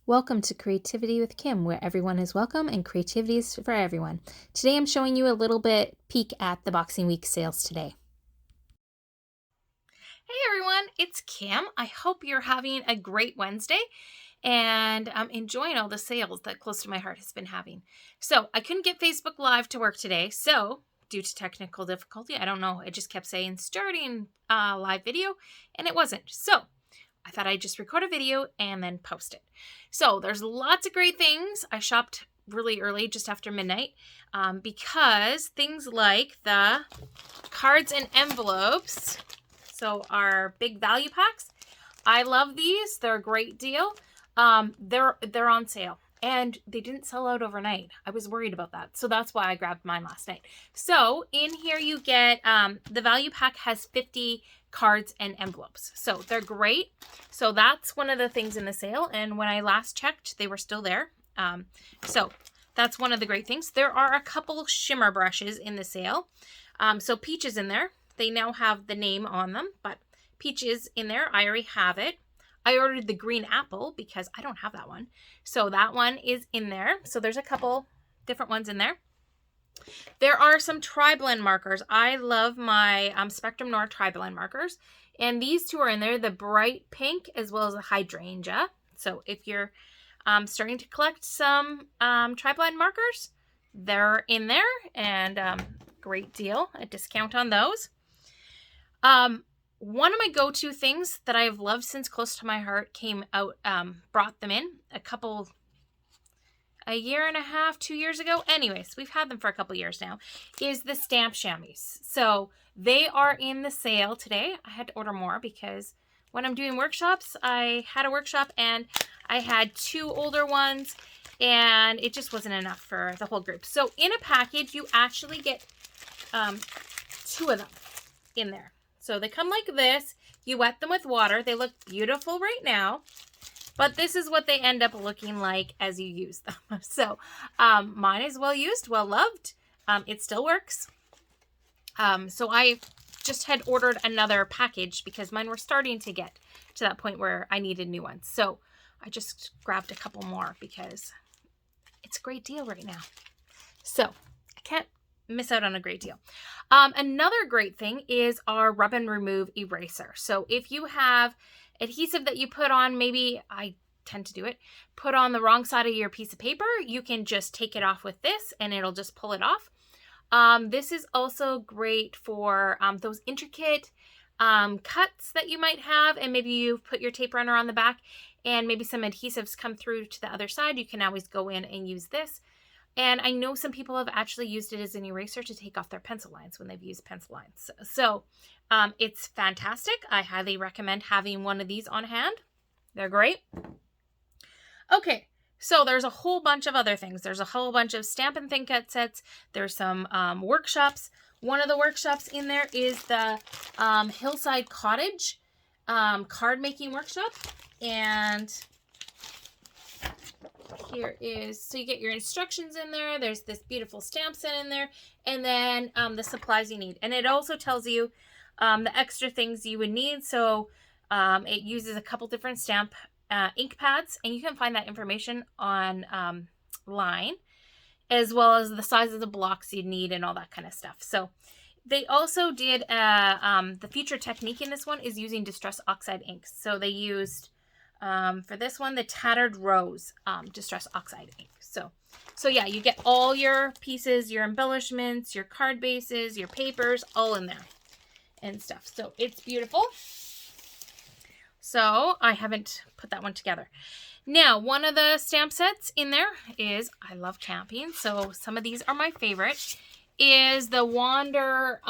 Welcome to Creativity with Kim, where everyone is welcome and creativity is for everyone. Today I'm showing you a little bit peek at the Boxing Week sales today. Hey everyone, it's Kim. I hope you're having a great Wednesday and I'm enjoying all the sales that Close to My Heart has been having. So I couldn't get Facebook Live to work today, so due to technical difficulty, I don't know, it just kept saying starting live video and it wasn't. So I thought I'd just record a video and then post it. So there's lots of great things. I shopped really early, just after midnight, because things like the cards and envelopes, so our big value packs, I love these. They're a great deal. They're on sale and they didn't sell out overnight. I was worried about that. So that's why I grabbed mine last night. So in here you get, the value pack has 50 cards and envelopes. So they're great. So that's one of the things in the sale. And when I last checked, they were still there. So that's one of the great things. There are a couple shimmer brushes in the sale. So Peach is in there. They now have the name on them, but Peach is in there. I already have it. I ordered the green apple because I don't have that one. So that one is in there. So there's a couple different ones in there. There are some tri-blend markers. I love my Spectrum Noir tri-blend markers. And these two are in there, the bright pink as well as the hydrangea. So if you're starting to collect some tri-blend markers, they're in there. And great deal, a discount on those. One of my go-to things that I've loved since Close to My Heart came out, brought them in a year and a half, 2 years ago. Anyways, we've had them for a couple years now, is the stamp chamois. So they are in the sale today. I had to order more because when I'm doing workshops, I had a workshop and I had 2 older ones and it just wasn't enough for the whole group. So in a package, you actually get 2 of them in there. So they come like this. You wet them with water. They look beautiful right now. But this is what they end up looking like as you use them. So mine is well used, well loved. It still works. So I just had ordered another package because mine were starting to get to that point where I needed new ones. So I just grabbed a couple more because it's a great deal right now. So I can't miss out on a great deal. Another great thing is our rub and remove eraser. So if you have adhesive that you put on, maybe I tend to do it, put on the wrong side of your piece of paper, you can just take it off with this and it'll just pull it off. This is also great for those intricate cuts that you might have, and maybe you put your tape runner on the back and maybe some adhesives come through to the other side. You can always go in and use this. And I know some people have actually used it as an eraser to take off their pencil lines when they've used pencil lines. So it's fantastic. I highly recommend having one of these on hand. They're great. Okay, so there's a whole bunch of other things. There's a whole bunch of Stamp and Think Cut sets. There's some workshops. One of the workshops in there is the Hillside Cottage card making workshop. And here is, so you get your instructions in there. There's this beautiful stamp set in there, and then the supplies you need. And it also tells you the extra things you would need. So it uses a couple different stamp ink pads, and you can find that information on line, as well as the size of the blocks you need and all that kind of stuff. So they also did the feature technique in this one is using Distress Oxide inks. So they used for this one, the Tattered Rose Distress Oxide ink. So yeah, you get all your pieces, your embellishments, your card bases, your papers, all in there and stuff. So it's beautiful. So I haven't put that one together. Now, one of the stamp sets in there is, I love camping, so some of these are my favorite, is the Wander,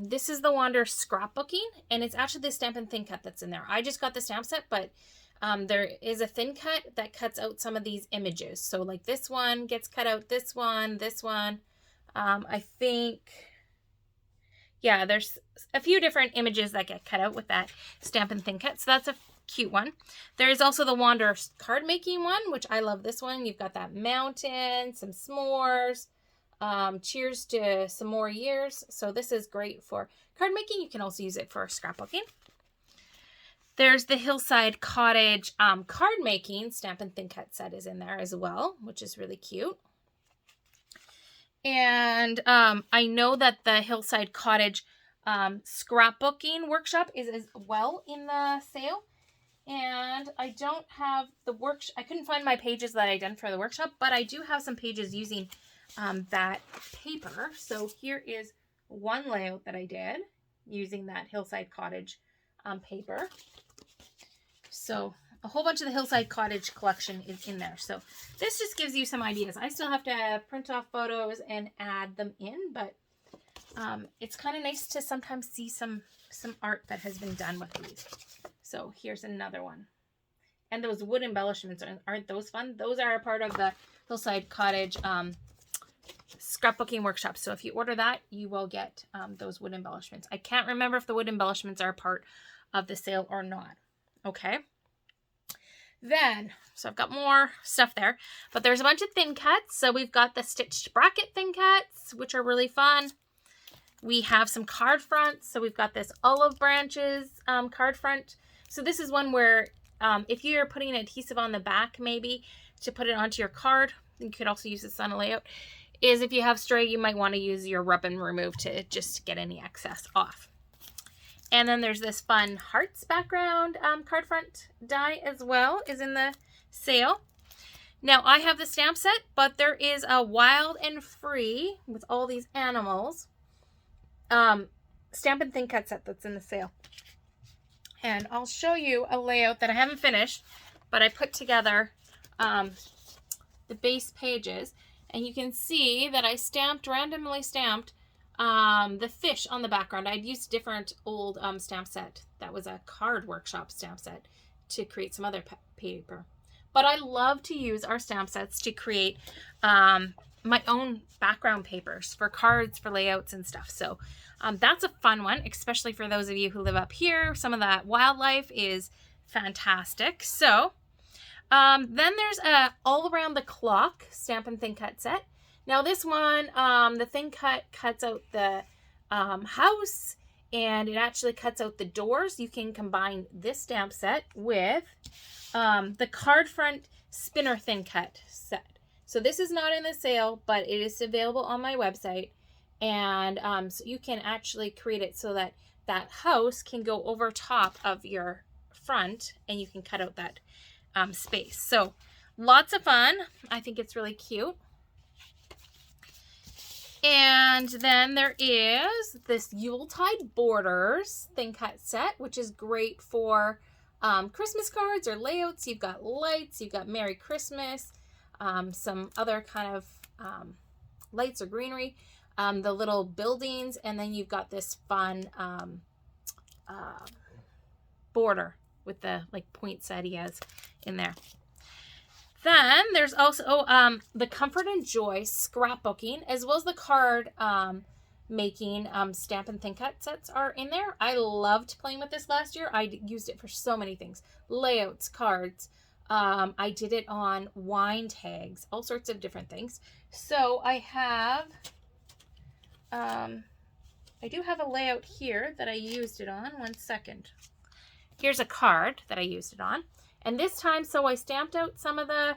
this is the Wander scrapbooking, and it's actually the Stamp and Thin Cut that's in there. I just got the stamp set, but there is a thin cut that cuts out some of these images. So like this one gets cut out, this one. I think, yeah, there's a few different images that get cut out with that Stamp and Thin Cut. So that's a cute one. There is also the Wander card making one, which I love this one. You've got that mountain, some s'mores, cheers to some more years. So this is great for card making. You can also use it for scrapbooking. There's the Hillside Cottage card making stamp and thin cut set is in there as well, which is really cute. And I know that the Hillside Cottage scrapbooking workshop is as well in the sale. And I don't have the I couldn't find my pages that I done for the workshop, but I do have some pages using that paper. So here is one layout that I did using that Hillside Cottage paper. So a whole bunch of the Hillside Cottage collection is in there. So this just gives you some ideas. I still have to print off photos and add them in, but it's kind of nice to sometimes see some art that has been done with these. So here's another one. And those wood embellishments, aren't those fun? Those are a part of the Hillside Cottage scrapbooking workshop. So if you order that, you will get those wood embellishments. I can't remember if the wood embellishments are a part of the sale or not. Okay. Then, so I've got more stuff there, but there's a bunch of thin cuts. So we've got the stitched bracket thin cuts, which are really fun. We have some card fronts. So we've got this olive branches card front. So this is one where if you're putting adhesive on the back, maybe to put it onto your card, you could also use this on a layout, is if you have stray, you might want to use your rub and remove to just get any excess off. And then there's this fun hearts background card front die as well, is in the sale. Now I have the stamp set, but there is a Wild and Free with all these animals stamp and thin cut set that's in the sale. And I'll show you a layout that I haven't finished, but I put together the base pages, and you can see that I randomly stamped the fish on the background. I'd used different old stamp set that was a card workshop stamp set to create some other paper. But I love to use our stamp sets to create my own background papers for cards, for layouts and stuff. So that's a fun one, especially for those of you who live up here. Some of that wildlife is fantastic. So then there's a all around the clock stamp and thin cut set. Now this one, the thin cut cuts out the house, and it actually cuts out the doors. You can combine this stamp set with the card front spinner thin cut set. So this is not in the sale, but it is available on my website. And so you can actually create it so that that house can go over top of your front, and you can cut out that space. So lots of fun. I think it's really cute. And then there is this Yuletide Borders thin cut set, which is great for Christmas cards or layouts. You've got lights, you've got Merry Christmas, some other kind of lights or greenery, the little buildings, and then you've got this fun border with the like poinsettias in there. Then there's also the Comfort and Joy scrapbooking, as well as the card making stamp and thin cut sets are in there. I loved playing with this last year. I used it for so many things. Layouts, cards. I did it on wine tags, all sorts of different things. So I have, I do have a layout here that I used it on. One second. Here's a card that I used it on. And this time, so I stamped out some of the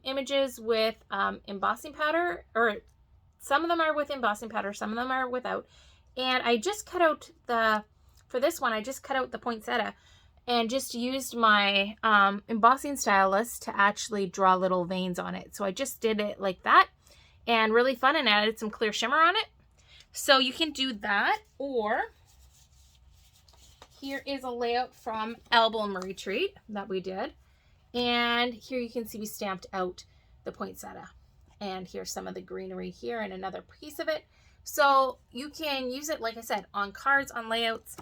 images with embossing powder, or some of them are with embossing powder, some of them are without. And I just cut out for this one, I just cut out the poinsettia and just used my embossing stylus to actually draw little veins on it. So I just did it like that, and really fun, and added some clear shimmer on it. So you can do that, or here is a layout from Album Retreat that we did. And here you can see we stamped out the poinsettia. And here's some of the greenery here and another piece of it. So you can use it, like I said, on cards, on layouts,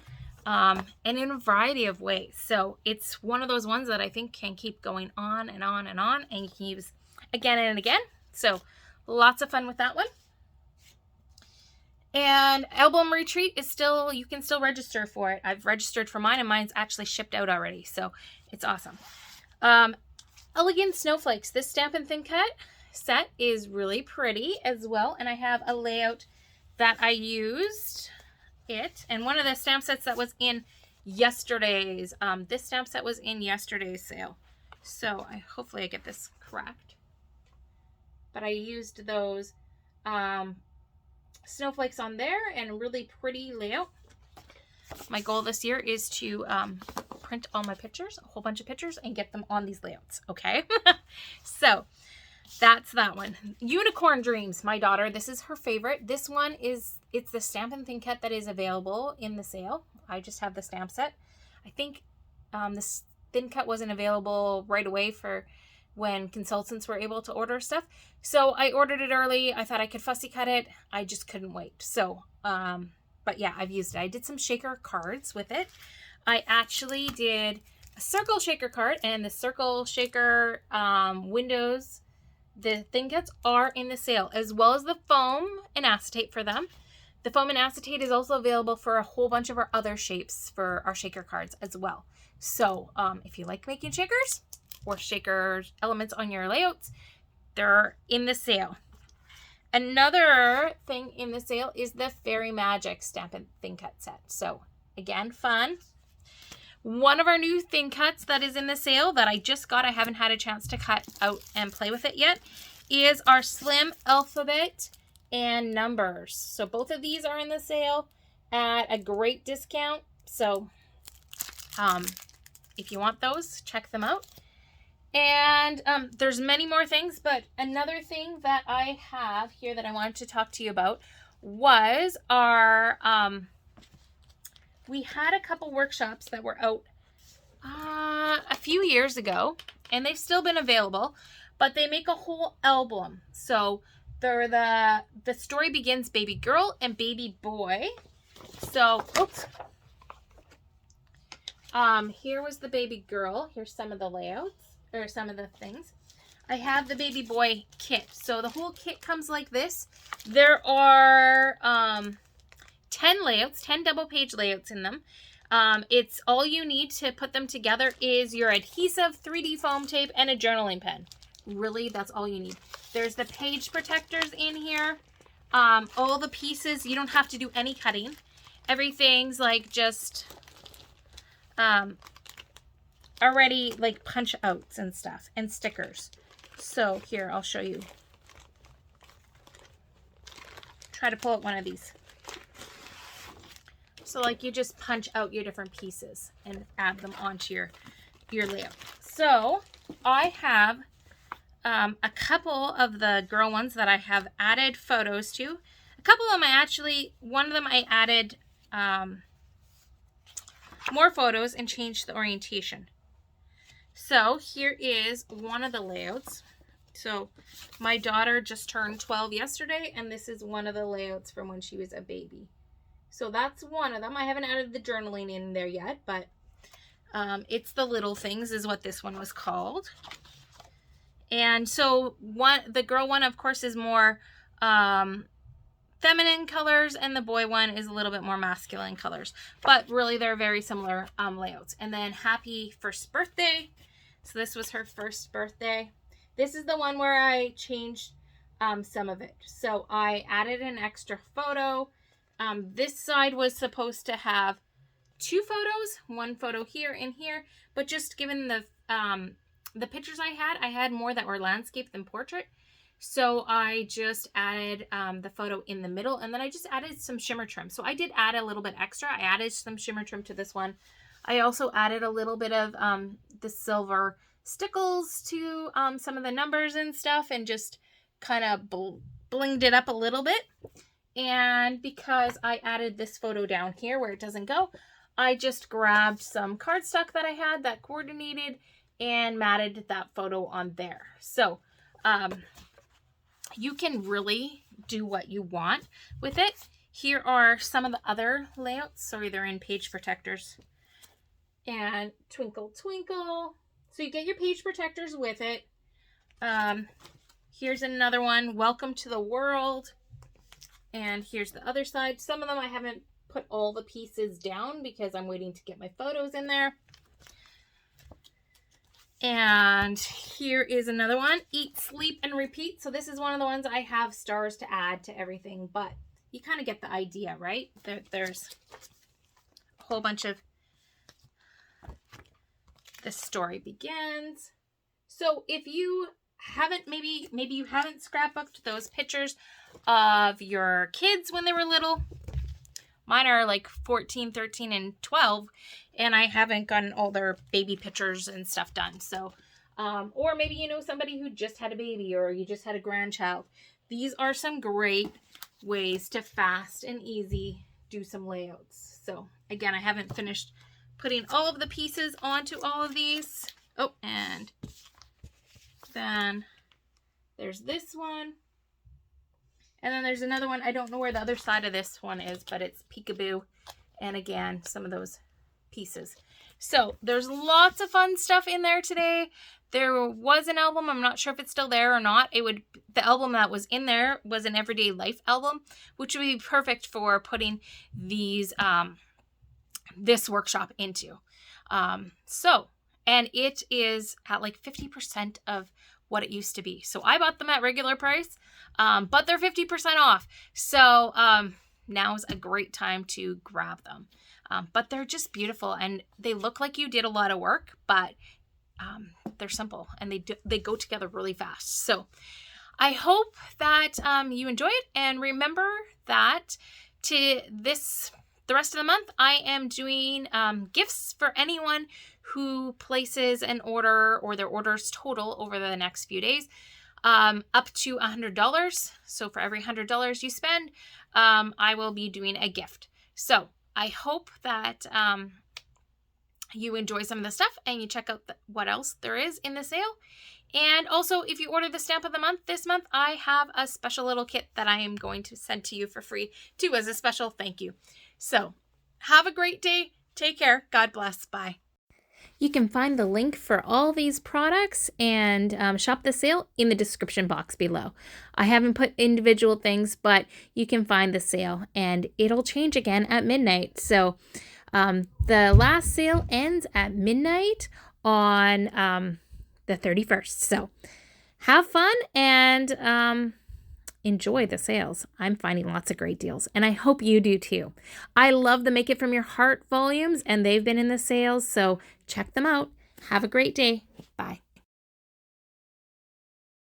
and in a variety of ways. So it's one of those ones that I think can keep going on and on and on, and you can use again and again. So lots of fun with that one. And Album Retreat is still, you can still register for it. I've registered for mine, and mine's actually shipped out already. So it's awesome. Elegant Snowflakes. This stamp and thin cut set is really pretty as well. And I have a layout that I used it. And one of the stamp sets that was in yesterday's, this stamp set was in yesterday's sale. So hopefully I get this correct. But I used those snowflakes on there and really pretty layout. My goal this year is to print all my pictures, a whole bunch of pictures, and get them on these layouts, okay? So that's that one. Unicorn Dreams, my daughter, this is her favorite. This one is, it's the Stampin' ThinCat that is available in the sale. I just have the stamp set. I think this ThinCat wasn't available right away for when consultants were able to order stuff. So I ordered it early. I thought I could fussy cut it. I just couldn't wait. So, but yeah, I've used it. I did some shaker cards with it. I actually did a circle shaker card, and the circle shaker windows, the ThinCats are in the sale, as well as the foam and acetate for them. The foam and acetate is also available for a whole bunch of our other shapes for our shaker cards as well. So if you like making shakers or shaker elements on your layouts, they're in the sale. Another thing in the sale is the Fairy Magic Stampin' ThinCat set. So again, fun. One of our new ThinCats that is in the sale that I just got, I haven't had a chance to cut out and play with it yet, is our Slim Alphabet and Numbers. So both of these are in the sale at a great discount. So if you want those, check them out. And there's many more things, but another thing that I have here that I wanted to talk to you about was our, we had a couple workshops that were out a few years ago, and they've still been available, but they make a whole album. So they're the story begins baby girl and baby boy. So, oops. Here was the baby girl. Here's some of the layouts. Or some of the things. I have the baby boy kit. So the whole kit comes like this. There are 10 layouts, 10 double page layouts in them. It's all you need to put them together is your adhesive, 3D foam tape, and a journaling pen. Really, that's all you need. There's the page protectors in here. All the pieces, you don't have to do any cutting. Everything's like just already like punch outs and stuff and stickers. So here, I'll show you. Try to pull out one of these. So like you just punch out your different pieces and add them onto your layout. So I have a couple of the girl ones that I have added photos to. A couple of them one of them I added more photos and changed the orientation. So here is one of the layouts. So my daughter just turned 12 yesterday, and this is one of the layouts from when she was a baby. So that's one of them. I haven't added the journaling in there yet, but it's the little things is what this one was called. And so the girl one, of course, is more feminine colors, and the boy one is a little bit more masculine colors. But really, they're very similar layouts. And then Happy First Birthday. So this was her first birthday. This is the one where I changed some of it. So I added an extra photo. This side was supposed to have 2 photos, one photo here and here, but just given the pictures I had more that were landscape than portrait. So I just added the photo in the middle, and then I just added some shimmer trim. So I did add a little bit extra. I added some shimmer trim to this one. I also added a little bit of the silver stickles to some of the numbers and stuff, and just kind of blinged it up a little bit. And because I added this photo down here where it doesn't go, I just grabbed some cardstock that I had that coordinated and matted that photo on there. So you can really do what you want with it. Here are some of the other layouts. Sorry, they're in page protectors. And Twinkle Twinkle. So you get your page protectors with it. Here's another one, Welcome to the World. And here's the other side. Some of them I haven't put all the pieces down because I'm waiting to get my photos in there. And here is another one, Eat, Sleep, and Repeat. So this is one of the ones I have stars to add to everything, but you kind of get the idea, right? There's a whole bunch of the story begins. So if you haven't, maybe you haven't scrapbooked those pictures of your kids when they were little. Mine are like 14, 13, and 12, and I haven't gotten all their baby pictures and stuff done. So, or maybe you know somebody who just had a baby, or you just had a grandchild. These are some great ways to fast and easy do some layouts. So again, I haven't finished putting all of the pieces onto all of these. Oh, and then there's this one. And then there's another one. I don't know where the other side of this one is, but it's peekaboo. And again, some of those pieces. So there's lots of fun stuff in there today. There was an album. I'm not sure if it's still there or not. The album that was in there was an Everyday Life album, which would be perfect for putting these this workshop into. And it is at like 50% of what it used to be. So I bought them at regular price, but they're 50% off. So now is a great time to grab them. But they're just beautiful, and they look like you did a lot of work, but they're simple, and they go together really fast. So I hope that you enjoy it, and remember that the rest of the month, I am doing gifts for anyone who places an order or their orders total over the next few days, up to $100. So for every $100 you spend, I will be doing a gift. So I hope that you enjoy some of the stuff and you check out what else there is in the sale. And also, if you order the stamp of the month this month, I have a special little kit that I am going to send to you for free too, as a special thank you. So have a great day. Take care. God bless. Bye. You can find the link for all these products and shop the sale in the description box below. I haven't put individual things, but you can find the sale, and it'll change again at midnight. So the last sale ends at midnight on the 31st. So have fun and enjoy the sales. I'm finding lots of great deals, and I hope you do too. I love the Make It From Your Heart volumes, and they've been in the sales, so check them out. Have a great day. Bye.